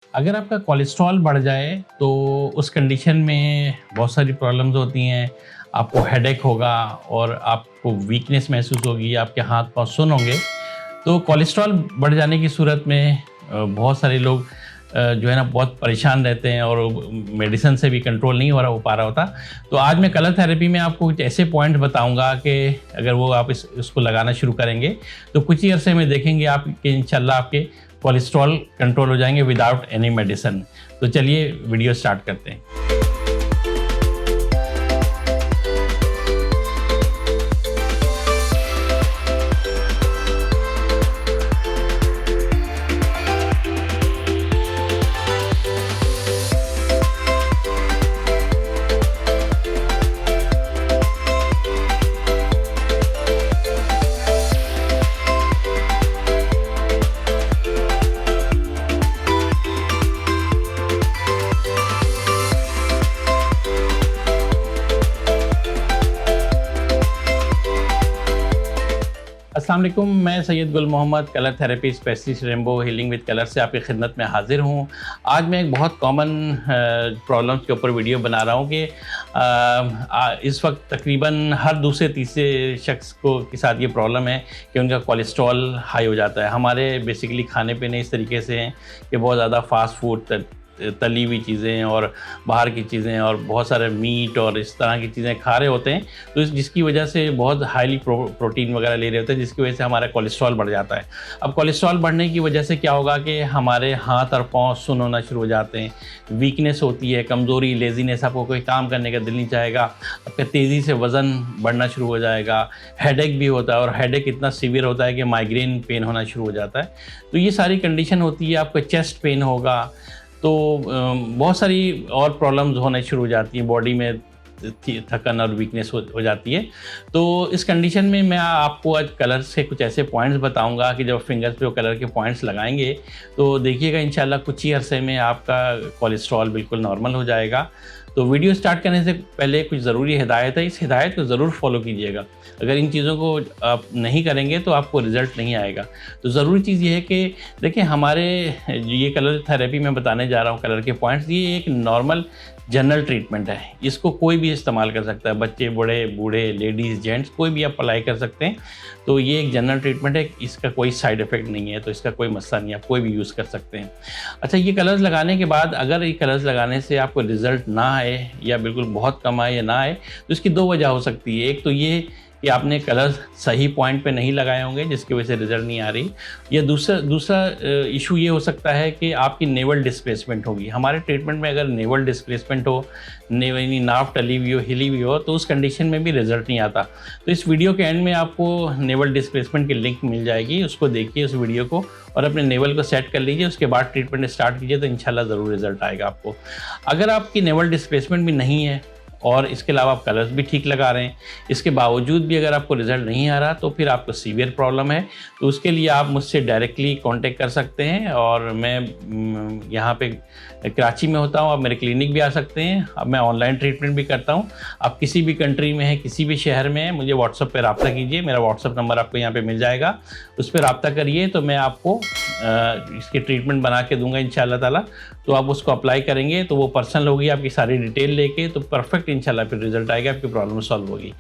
अगर आपका कोलेस्ट्रॉल बढ़ जाए तो उस कंडीशन में बहुत सारी प्रॉब्लम्स होती हैं। आपको हेडेक होगा और आपको वीकनेस महसूस होगी, आपके हाथ पाँव सुन्न होंगे। तो कोलेस्ट्रॉल बढ़ जाने की सूरत में बहुत सारे लोग जो है ना बहुत परेशान रहते हैं और मेडिसिन से भी कंट्रोल नहीं हो पा रहा होता। तो आज मैं कलर थेरेपी में आपको कुछ ऐसे पॉइंट बताऊंगा कि अगर वो आप इसको लगाना शुरू करेंगे तो कुछ ही अरसे में देखेंगे आप कि इंशाल्लाह आपके कोलेस्ट्रॉल कंट्रोल हो जाएंगे विदाउट एनी मेडिसिन। तो चलिए वीडियो स्टार्ट करते हैं। अस्सलाम वालेकुम, मैं Syed Gul Mohammad colour therapy specialist rainbow healing with colour से आपकी खिदमत में हाजिर हूँ। आज मैं एक बहुत कॉमन प्रॉब्लम्स के ऊपर वीडियो बना रहा हूँ कि इस वक्त तकरीबन हर दूसरे तीसरे शख्स को के साथ ये प्रॉब्लम है कि उनका कोलेस्ट्रॉल हाई हो जाता है। हमारे बेसिकली खाने पीने इस तरीके से हैं कि बहुत ज़्यादा फास्ट फूड, तली हुई चीज़ें और बाहर की चीज़ें और बहुत सारे मीट और इस तरह की चीज़ें खा रहे होते हैं, तो जिसकी वजह से बहुत हाईली प्रोटीन वगैरह ले रहे होते हैं, जिसकी वजह से हमारा कोलेस्ट्रॉल बढ़ जाता है। अब कोलेस्ट्रॉल बढ़ने की वजह से क्या होगा कि हमारे हाथ और पाँव सुन्न होना शुरू हो जाते हैं, वीकनेस होती है, कमज़ोरी, लेज़ीनेस, आपको कोई काम करने का दिल नहीं चाहेगा, आपका तेज़ी से वज़न बढ़ना शुरू हो जाएगा, हेडेक भी होता है और हेडेक इतना सीवियर होता है कि माइग्रेन पेन होना शुरू हो जाता है। तो ये सारी कंडीशन होती है। आपको चेस्ट पेन होगा, तो बहुत सारी और प्रॉब्लम्स होने शुरू हो जाती हैं, बॉडी में थकन और वीकनेस हो जाती है। तो इस कंडीशन में मैं आपको आज कलर से कुछ ऐसे पॉइंट्स बताऊंगा कि जब फिंगर्स पे वो कलर के पॉइंट्स लगाएंगे तो देखिएगा इंशाल्लाह कुछ ही अरसे में आपका कोलेस्ट्रॉल बिल्कुल नॉर्मल हो जाएगा। तो वीडियो स्टार्ट करने से पहले कुछ ज़रूरी हिदायत है, इस हिदायत को ज़रूर फॉलो कीजिएगा। अगर इन चीज़ों को आप नहीं करेंगे तो आपको रिज़ल्ट नहीं आएगा। तो ज़रूरी चीज़ ये है कि देखिए, हमारे ये कलर थेरेपी में बताने जा रहा हूँ कलर के पॉइंट्स, ये एक नॉर्मल जनरल ट्रीटमेंट है। इसको कोई भी इस्तेमाल कर सकता है, बच्चे, बड़े, बूढ़े, लेडीज़, जेंट्स, कोई भी आप अप्लाई कर सकते हैं। तो ये एक जनरल ट्रीटमेंट है, इसका कोई साइड इफ़ेक्ट नहीं है, तो इसका कोई मसला नहीं है, आप कोई भी यूज़ कर सकते हैं। अच्छा, ये कलर्स लगाने के बाद अगर ये कलर्स लगाने से आपको रिज़ल्ट ना आए या बिल्कुल बहुत कम आए या ना आए, तो इसकी दो वजह हो सकती है। एक तो ये कि आपने कलर सही पॉइंट पे नहीं लगाए होंगे जिसकी वजह से रिज़ल्ट नहीं आ रही, या दूसरा इशू ये हो सकता है कि आपकी नेवल डिस्प्लेसमेंट होगी। हमारे ट्रीटमेंट में अगर नेवल डिस्प्लेसमेंट हो, नाव टली हुई हो, हिली हुई हो, तो उस कंडीशन में भी रिज़ल्ट नहीं आता। तो इस वीडियो के एंड में आपको नेवल डिस्प्लेसमेंट की लिंक मिल जाएगी, उसको देखिए उस वीडियो को और अपने नेवल को सेट कर लीजिए। उसके बाद ट्रीटमेंट स्टार्ट कीजिए, तो इंशाल्लाह ज़रूर रिज़ल्ट आएगा आपको। अगर आपकी नेवल डिस्प्लेसमेंट भी नहीं है और इसके अलावा आप कलर्स भी ठीक लगा रहे हैं, इसके बावजूद भी अगर आपको रिज़ल्ट नहीं आ रहा, तो फिर आपको सीवियर प्रॉब्लम है। तो उसके लिए आप मुझसे डायरेक्टली कांटेक्ट कर सकते हैं और मैं यहाँ पे कराची में होता हूँ, आप मेरे क्लिनिक भी आ सकते हैं। अब मैं ऑनलाइन ट्रीटमेंट भी करता हूँ। आप किसी भी कंट्री में हैं, किसी भी शहर में हैं, मुझे व्हाट्सएप पर रब्ता कीजिए। मेरा व्हाट्सएप नंबर आपको यहाँ पर मिल जाएगा, उस पर रब्ता करिए, तो मैं आपको इसकी ट्रीटमेंट बना के दूंगा इंशाल्लाह ताला। तो आप उसको अप्लाई करेंगे तो वो पर्सनल होगी, आपकी सारी डिटेल लेके, तो परफेक्ट इंशाल्लाह फिर रिजल्ट आएगा, आपकी प्रॉब्लम सॉल्व होगी।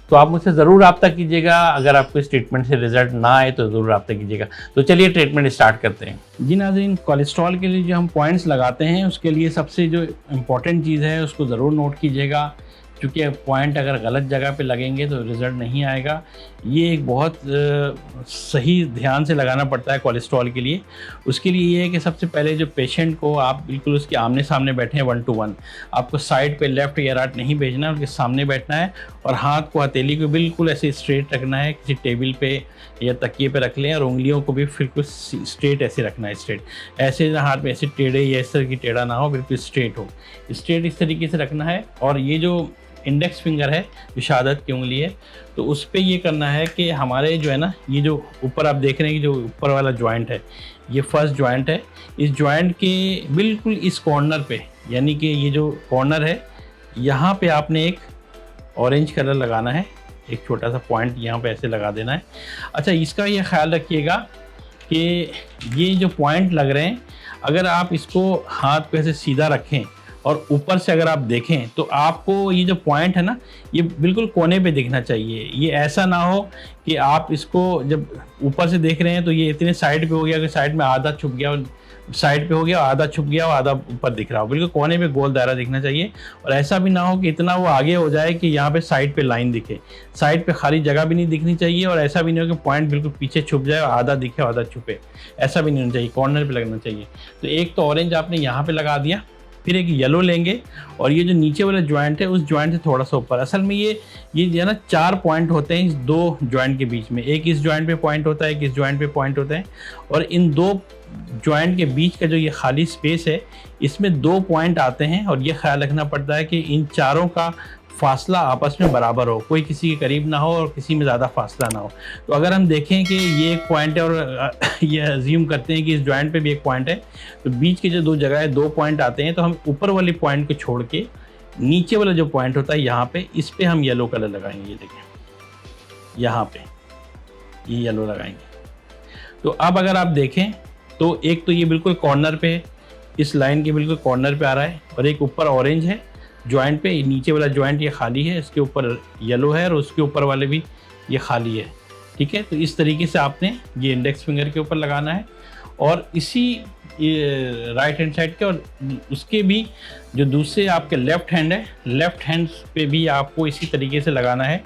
तो आप मुझसे ज़रूर रब्ता कीजिएगा। अगर आपको इस ट्रीटमेंट से रिजल्ट ना आए तो ज़रूर रब्ता कीजिएगा। तो चलिए ट्रीटमेंट स्टार्ट करते हैं। जी नाज़रीन, कोलेस्ट्रॉल के लिए जो हम पॉइंट्स लगाते हैं उसके लिए सबसे जो इम्पोर्टेंट चीज़ है उसको ज़रूर नोट कीजिएगा, क्योंकि पॉइंट अगर गलत जगह पे लगेंगे तो रिज़ल्ट नहीं आएगा। ये एक बहुत सही ध्यान से लगाना पड़ता है कोलेस्ट्रॉल के लिए। उसके लिए ये है कि सबसे पहले जो पेशेंट को आप बिल्कुल उसके आमने सामने बैठे हैं 1 to 1। आपको साइड पे लेफ़्ट या राइट नहीं भेजना है, उनके सामने बैठना है और हाथ को, हथेली को बिल्कुल ऐसे स्ट्रेट रखना है। किसी टेबल पे या तकिए पे रख लें और उंगलियों को भी बिल्कुल स्ट्रेट ऐसे रखना है, स्ट्रेट ऐसे, हाथ में ऐसे टेढ़े या इस तरह की टेढ़ा ना हो, बिल्कुल स्ट्रेट हो, स्ट्रेट इस तरीके से रखना है। और ये जो इंडेक्स फिंगर है, जो शहादत की उंगली है, तो उस पर ये करना है कि हमारे जो है ना, ये जो ऊपर आप देख रहे हैं कि जो ऊपर वाला जॉइंट है, ये फर्स्ट जॉइंट है, इस जॉइंट के बिल्कुल इस कॉर्नर पे, यानी कि ये जो कॉर्नर है, यहाँ पे आपने एक ऑरेंज कलर लगाना है, एक छोटा सा पॉइंट यहाँ पे ऐसे लगा देना है। अच्छा, इसका ये ख्याल रखिएगा कि ये जो पॉइंट लग रहे हैं, अगर आप इसको हाथ पे ऐसे सीधा रखें और ऊपर से अगर आप देखें तो आपको ये जो पॉइंट है ना, ये बिल्कुल कोने पे दिखना चाहिए। ये ऐसा ना हो कि आप इसको जब ऊपर से देख रहे हैं तो ये इतने साइड पे हो गया कि साइड में आधा छुप गया, और साइड पे हो गया, आधा छुप गया और आधा ऊपर दिख रहा हो। बिल्कुल कोने पे गोल दायरा दिखना चाहिए। और ऐसा भी ना हो कि इतना वो आगे हो जाए कि यहाँ पे साइड पे लाइन दिखे, साइड पे खाली जगह भी नहीं दिखनी चाहिए। और ऐसा भी नहीं हो कि पॉइंट बिल्कुल पीछे छुप जाए और आधा दिखे और आधा छुपे, ऐसा भी नहीं होना चाहिए, कॉर्नर पे लगना चाहिए। तो एक तो ऑरेंज आपने यहाँ पे लगा दिया, फिर एक येलो लेंगे और ये जो नीचे वाला जॉइंट है उस जॉइंट से थोड़ा सा ऊपर, असल में ये जो है ना 4 पॉइंट होते हैं इस 2 जॉइंट के बीच में। एक इस जॉइंट पे पॉइंट होता है, एक इस जॉइंट पे पॉइंट होता है, और इन 2 जॉइंट के बीच का जो ये खाली स्पेस है इसमें 2 पॉइंट आते हैं। और ये ख्याल रखना पड़ता है कि इन चारों का फासला आपस में बराबर हो, कोई किसी के करीब ना हो और किसी में ज़्यादा फासला ना हो। तो अगर हम देखें कि ये एक पॉइंट है और ये अज्यूम करते हैं कि इस जॉइंट पे भी एक पॉइंट है, तो बीच के जो 2 जगह है 2 पॉइंट आते हैं, तो हम ऊपर वाले पॉइंट को छोड़ के नीचे वाला जो पॉइंट होता है यहाँ पे, इस पे हम येलो कलर लगाएंगे। ये देखें यहाँ पे ये येलो लगाएंगे। तो अब अगर आप देखें तो एक तो ये बिल्कुल कॉर्नर पे है, इस लाइन के बिल्कुल कॉर्नर पे आ रहा है, और एक ऊपर ऑरेंज है जॉइंट पे, नीचे वाला जॉइंट ये खाली है, इसके ऊपर येलो है और उसके ऊपर वाले भी ये खाली है। ठीक है, तो इस तरीके से आपने ये इंडेक्स फिंगर के ऊपर लगाना है। और इसी राइट हैंड साइड के और उसके भी जो दूसरे आपके लेफ़्ट हैंड है, लेफ़्ट हैंड पे भी आपको इसी तरीके से लगाना है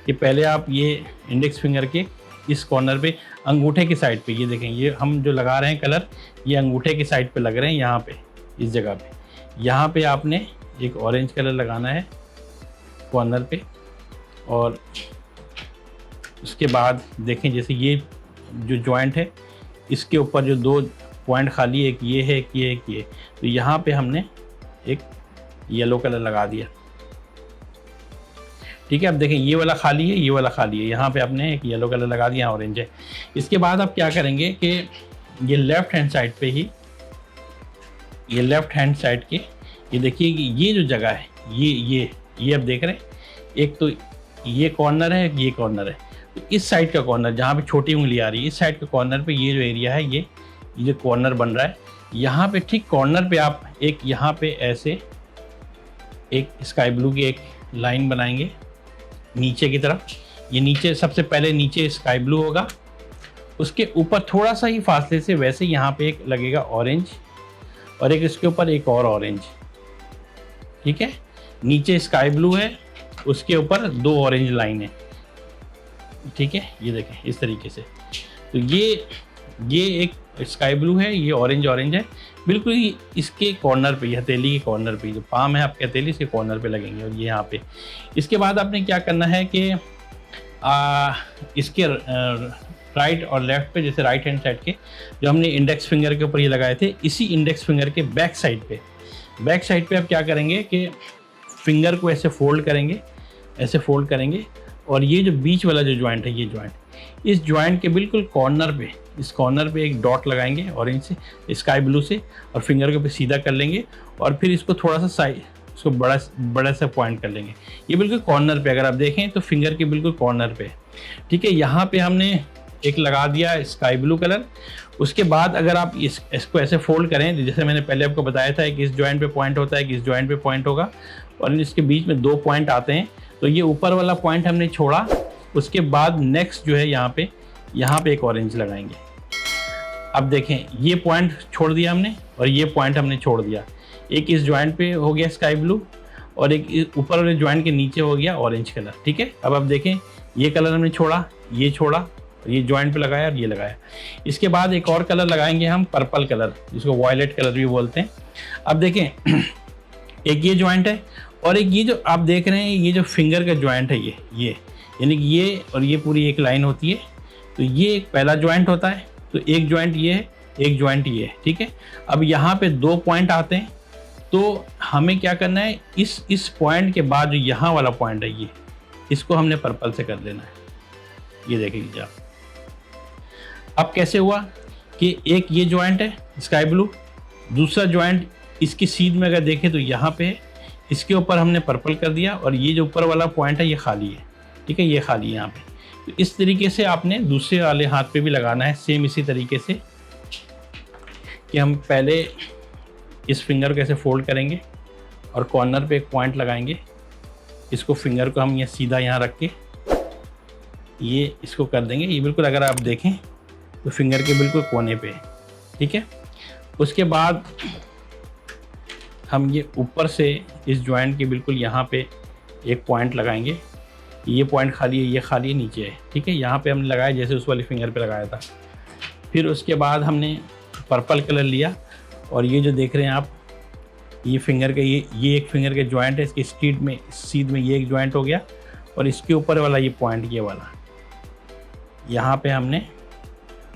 कि पहले आप ये इंडेक्स फिंगर के इस कॉर्नर पे अंगूठे की साइड पे, ये देखें ये हम जो लगा रहे हैं कलर, ये अंगूठे की साइड पे लग रहे हैं, यहाँ पे इस जगह पे, यहाँ पे आपने एक ऑरेंज कलर लगाना है कॉर्नर पे। और उसके बाद देखें जैसे ये जो जॉइंट है इसके ऊपर जो 2 पॉइंट खाली, एक ये है, एक ये, एक ये, तो यहाँ पे हमने एक येलो कलर लगा दिया। ठीक है, अब देखें ये वाला खाली है, ये वाला खाली है, यहाँ पे आपने एक येलो कलर लगा दिया, ऑरेंज है। इसके बाद आप क्या करेंगे कि ये लेफ़्ट हैंड साइड पे ही, ये लेफ़्ट हैंड साइड के ये देखिए कि ये जो जगह है ये आप देख रहे हैं, एक तो ये कॉर्नर है, ये कॉर्नर है, तो इस साइड का कॉर्नर जहाँ पे छोटी उंगली आ रही है, इस साइड के कॉर्नर पे ये जो एरिया है, ये जो कॉर्नर बन रहा है, यहाँ पे ठीक कॉर्नर पे आप एक यहाँ पे ऐसे एक स्काई ब्लू की एक लाइन बनाएंगे नीचे की तरफ। ये नीचे सबसे पहले नीचे स्काई ब्लू होगा, उसके ऊपर थोड़ा सा ही फासले से वैसे यहाँ पे एक लगेगा ऑरेंज, और एक इसके ऊपर एक और ऑरेंज। ठीक है, नीचे स्काई ब्लू है, उसके ऊपर 2 ऑरेंज लाइन है। ठीक है, ये देखें इस तरीके से। तो ये एक स्काई ब्लू है, ये ऑरेंज है, बिल्कुल ही इसके कॉर्नर पे, हथेली के कॉर्नर पे, जो पाम है आपके हथेली इसके कॉर्नर पे लगेंगे, और ये यहाँ पे। इसके बाद आपने क्या करना है कि इसके राइट और लेफ़्ट पे, जैसे राइट हैंड साइड के जो हमने इंडेक्स फिंगर के ऊपर ये लगाए थे, इसी इंडेक्स फिंगर के बैक साइड पे आप क्या करेंगे कि फिंगर को ऐसे फोल्ड करेंगे, और ये जो बीच वाला जो जॉइंट है, ये जॉइंट, इस जॉइंट के बिल्कुल कॉर्नर पे, इस कॉर्नर पे एक डॉट लगाएंगे ऑरेंज से, स्काई ब्लू से, और फिंगर को पे सीधा कर लेंगे, और फिर इसको थोड़ा सा साइड, इसको बड़ा सा पॉइंट कर लेंगे। ये बिल्कुल कॉर्नर पे, अगर आप देखें तो फिंगर के बिल्कुल कॉर्नर पे। ठीक है, यहाँ पे हमने एक लगा दिया स्काई ब्लू कलर। उसके बाद अगर आप इसको ऐसे फोल्ड करें, जैसे मैंने पहले आपको बताया था कि इस जॉइंट पे पॉइंट होता है, कि इस जॉइंट पे पॉइंट होगा, और इसके बीच में 2 पॉइंट आते हैं। तो ये ऊपर वाला पॉइंट हमने छोड़ा, उसके बाद नेक्स्ट जो है यहाँ पे एक ऑरेंज लगाएंगे। अब देखें ये पॉइंट छोड़ दिया हमने, और ये पॉइंट हमने छोड़ दिया। एक इस जॉइंट पे हो गया स्काई ब्लू, और एक ऊपर वाले जॉइंट के नीचे हो गया ऑरेंज कलर। ठीक है, अब आप देखें ये कलर हमने छोड़ा, ये जॉइंट पे लगाया और ये लगाया। इसके बाद एक और कलर लगाएंगे हम, पर्पल कलर, जिसको वॉयलेट कलर भी बोलते हैं। अब देखें एक ये जॉइंट है, और एक ये जो आप देख रहे हैं, ये जो फिंगर का जॉइंट है, ये यानी कि ये और ये पूरी एक लाइन होती है। तो ये एक पहला जॉइंट होता है, तो एक जॉइंट ये है, एक जॉइंट ये है। ठीक है, अब यहाँ पे 2 पॉइंट आते हैं, तो हमें क्या करना है, इस पॉइंट के बाद जो यहाँ वाला पॉइंट है, ये इसको हमने पर्पल से कर देना है। ये देख लीजिए आप। अब कैसे हुआ कि एक ये जॉइंट है स्काई ब्लू, दूसरा जॉइंट इसकी सीध में अगर देखें तो यहाँ पे है, इसके ऊपर हमने पर्पल कर दिया, और ये जो ऊपर वाला पॉइंट है ये खाली है। ठीक है, ये खाली है यहाँ पे। तो इस तरीके से आपने दूसरे वाले हाथ पे भी लगाना है, सेम इसी तरीके से। कि हम पहले इस फिंगर को ऐसे फोल्ड करेंगे और कॉर्नर पे एक पॉइंट लगाएंगे। इसको फिंगर को हम ये सीधा यहाँ रख के ये इसको कर देंगे। ये बिल्कुल अगर आप देखें तो फिंगर के बिल्कुल कोने पे है, ठीक है। उसके बाद हम ये ऊपर से इस जॉइंट के बिल्कुल यहाँ पे एक पॉइंट लगाएंगे। ये पॉइंट खाली है, ये खाली नीचे है, ठीक है। यहाँ पे हमने लगाया जैसे उस वाली फिंगर पे लगाया था। फिर उसके बाद हमने पर्पल कलर लिया और ये जो देख रहे हैं आप, ये फिंगर के ये एक फिंगर के जॉइंट है, इसके सीध में ये एक जॉइंट हो गया और इसके ऊपर वाला ये पॉइंट ये वाला, यहाँ पे हमने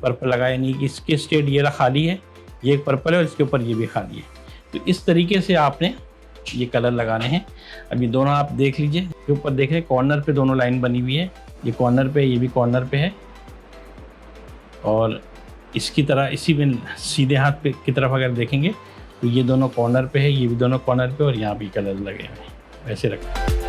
पर्पल लगाया। नहीं कि इसके स्टेट ये रहा खाली है, ये एक पर्पल है और इसके ऊपर ये भी खाली है। तो इस तरीके से आपने ये कलर लगाने हैं। अभी दोनों आप देख लीजिए, के ऊपर देख रहे हैं कॉर्नर पे दोनों लाइन बनी हुई है, ये कॉर्नर पे, ये भी कॉर्नर पे है। और इसकी तरह इसी में सीधे हाथ पे की तरफ अगर देखेंगे तो ये दोनों कॉर्नर पे है, ये भी दोनों कॉर्नर पे और यहाँ भी कलर लगे हुए हैं, वैसे रखें।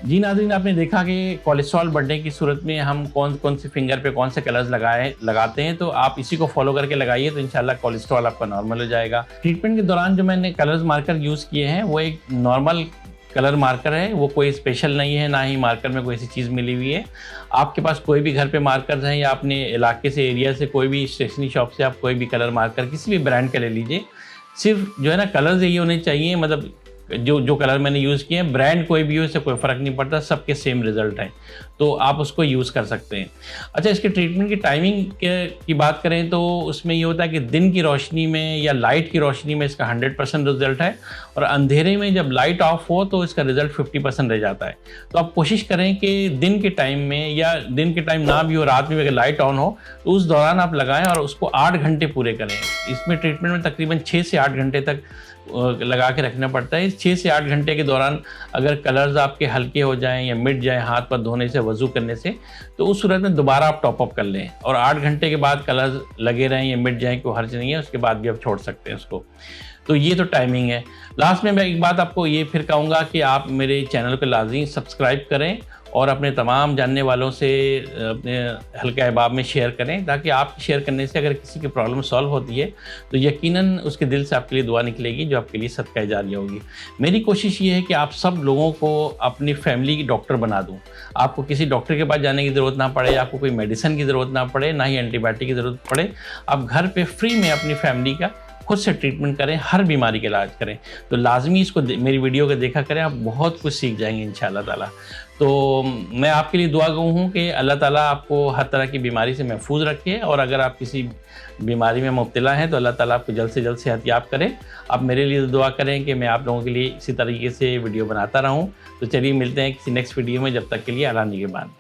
जी नाज़रीन, आपने देखा कि कोलेस्ट्रॉल बढ़ने की सूरत में हम कौन कौन से फिंगर पे कौन से कलर्स लगाते हैं। तो आप इसी को फॉलो करके लगाइए तो इंशाल्लाह कोलेस्ट्रॉल आपका नॉर्मल हो जाएगा। ट्रीटमेंट के दौरान जो मैंने कलर्स मार्कर यूज़ किए हैं वो एक नॉर्मल कलर मार्कर है, वो कोई स्पेशल नहीं है, ना ही मार्कर में कोई ऐसी चीज़ मिली हुई है। आपके पास कोई भी घर पे मार्कर्स हैं या अपने इलाके से, एरिया से, कोई भी स्टेशनरी शॉप से आप कोई भी कलर मार्कर किसी भी ब्रांड का ले लीजिए। सिर्फ जो है ना कलर्स यही होने चाहिए, मतलब जो कलर मैंने यूज़ किए हैं, ब्रांड कोई भी हो इससे कोई फ़र्क नहीं पड़ता, सबके सेम रिज़ल्ट हैं, तो आप उसको यूज़ कर सकते हैं। अच्छा, इसके ट्रीटमेंट की टाइमिंग की बात करें तो उसमें ये होता है कि दिन की रोशनी में या लाइट की रोशनी में इसका 100% रिज़ल्ट है और अंधेरे में जब लाइट ऑफ हो तो इसका रिज़ल्ट 50% रह जाता है। तो आप कोशिश करें कि दिन के टाइम में, या दिन के टाइम ना भी हो, रात में अगर लाइट ऑन हो तो उस दौरान आप लगाएं और उसको 8 घंटे पूरे करें। इसमें ट्रीटमेंट में तकरीबन 6 से 8 घंटे तक लगा के रखना पड़ता है। इस 6 से 8 घंटे के दौरान अगर कलर्स आपके हल्के हो जाएं या मिट जाएं हाथ पर धोने से, वज़ू करने से, तो उस सूरत में दोबारा आप टॉप अप कर लें और 8 घंटे के बाद कलर्स लगे रहें या मिट जाएं, कोई हर्ज नहीं है, उसके बाद भी आप छोड़ सकते हैं उसको। तो ये तो टाइमिंग है। लास्ट में मैं एक बात आपको ये फिर कहूँगा कि आप मेरे चैनल को लाज़मी सब्सक्राइब करें और अपने तमाम जानने वालों से अपने हल्का अहबाब में शेयर करें, ताकि आप शेयर करने से अगर किसी की प्रॉब्लम सॉल्व होती है तो यकीनन उसके दिल से आपके लिए दुआ निकलेगी जो आपके लिए सदका जारिया होगी। मेरी कोशिश ये है कि आप सब लोगों को अपनी फैमिली की डॉक्टर बना दूँ। आपको किसी डॉक्टर के पास जाने की ज़रूरत ना पड़े, आपको कोई मेडिसिन की ज़रूरत ना पड़े, ना ही एंटीबायोटिक की ज़रूरत पड़े। आप घर पर फ्री में अपनी फैमिली का खुद से ट्रीटमेंट करें, हर बीमारी का इलाज करें। तो लाजमी इसको मेरी वीडियो को देखा करें, आप बहुत कुछ सीख जाएंगे इंशाअल्लाह ताला। तो मैं आपके लिए दुआ गो हूँ कि अल्लाह ताला आपको हर तरह की बीमारी से महफूज रखे और अगर आप किसी बीमारी में मुब्तला हैं तो अल्लाह ताला आपको जल्द से जल्द सेहतयाब करें। आप मेरे लिए दुआ करें कि मैं आप लोगों के लिए इसी तरीके से वीडियो बनाता रहूँ। तो चलिए मिलते हैं किसी नेक्स्ट वीडियो में, जब तक के लिए अल्लाह निगहबान।